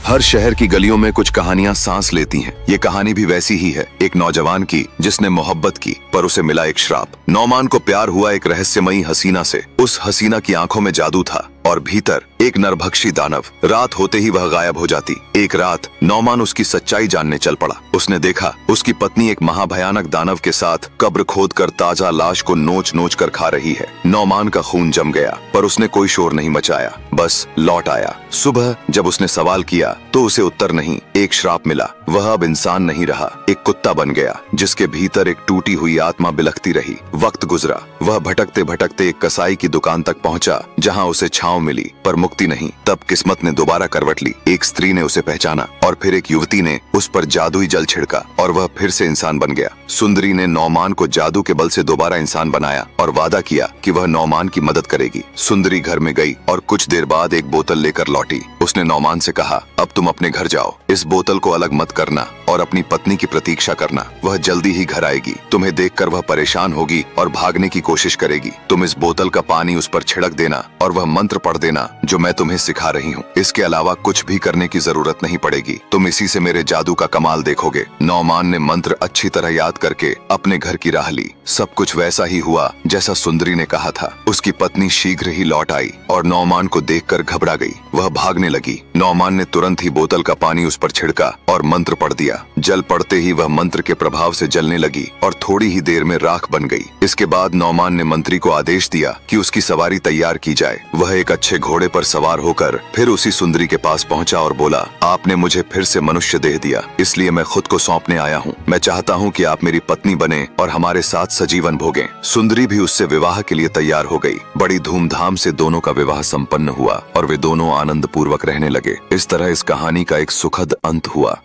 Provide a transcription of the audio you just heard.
हर शहर की गलियों में कुछ कहानियां सांस लेती हैं। ये कहानी भी वैसी ही है, एक नौजवान की जिसने मोहब्बत की पर उसे मिला एक श्राप। नौमान को प्यार हुआ एक रहस्यमयी हसीना से। उस हसीना की आंखों में जादू था और भीतर एक नरभक्षी दानव। रात होते ही वह गायब हो जाती। एक रात नौमान उसकी सच्चाई जानने चल पड़ा। उसने देखा उसकी पत्नी एक महाभयानक दानव के साथ कब्र खोदकर ताजा लाश को नोच नोच कर खा रही है। नौमान का खून जम गया पर उसने कोई शोर नहीं मचाया, बस लौट आया। सुबह जब उसने सवाल किया तो उसे उत्तर नहीं, एक श्राप मिला। वह अब इंसान नहीं रहा, एक कुत्ता बन गया जिसके भीतर एक टूटी हुई आत्मा बिलखती रही। वक्त गुजरा, वह भटकते भटकते एक कसाई की दुकान तक पहुंचा जहां उसे छांव मिली पर मुक्ति नहीं। तब किस्मत ने दोबारा करवट ली। एक स्त्री ने उसे पहचाना और फिर एक युवती ने उस पर जादुई जल छिड़का और वह फिर से इंसान बन गया। सुंदरी ने नौमान को जादू के बल से दोबारा इंसान बनाया और वादा किया कि वह नौमान की मदद करेगी। सुंदरी घर में गई और कुछ देर बाद एक बोतल लेकर लौटी। उसने नौमान से कहा, अब तुम अपने घर जाओ, इस बोतल को अलग मत करना और अपनी पत्नी की प्रतीक्षा करना। वह जल्दी ही घर आएगी। तुम्हें देखकर वह परेशान होगी और भागने की कोशिश करेगी। तुम इस बोतल का पानी उस पर छिड़क देना और वह मंत्र पढ़ देना जो मैं तुम्हें सिखा रही हूँ। इसके अलावा कुछ भी करने की जरूरत नहीं पड़ेगी। तुम इसी से मेरे जादू का कमाल देखोगे। नौमान ने मंत्र अच्छी तरह याद करके अपने घर की राह ली। सब कुछ वैसा ही हुआ जैसा सुंदरी ने कहा था। उसकी पत्नी शीघ्र ही लौट आई और नौमान को देखकर घबरा गई। वह भागने लगी। नौमान ने तुरंत ही बोतल का पानी उस पर छिड़का और मंत्र पढ़ दिया। जल पड़ते ही वह मंत्र के प्रभाव से जलने लगी और थोड़ी ही देर में राख बन गई। इसके बाद नौमान ने मंत्री को आदेश दिया कि उसकी सवारी तैयार की जाए। वह एक अच्छे घोड़े पर सवार होकर फिर उसी सुंदरी के पास पहुंचा और बोला, आपने मुझे फिर से मनुष्य देह दिया, इसलिए मैं खुद को सौंपने आया हूँ। मैं चाहता हूँ कि आप मेरी पत्नी बने और हमारे साथ सजीवन भोगें। सुंदरी भी उससे विवाह के लिए तैयार हो गई। बड़ी धूमधाम से दोनों का विवाह संपन्न हुआ और वे दोनों आनंद पूर्वक रहने लगे। इस तरह इस कहानी का एक सुखद अंत हुआ।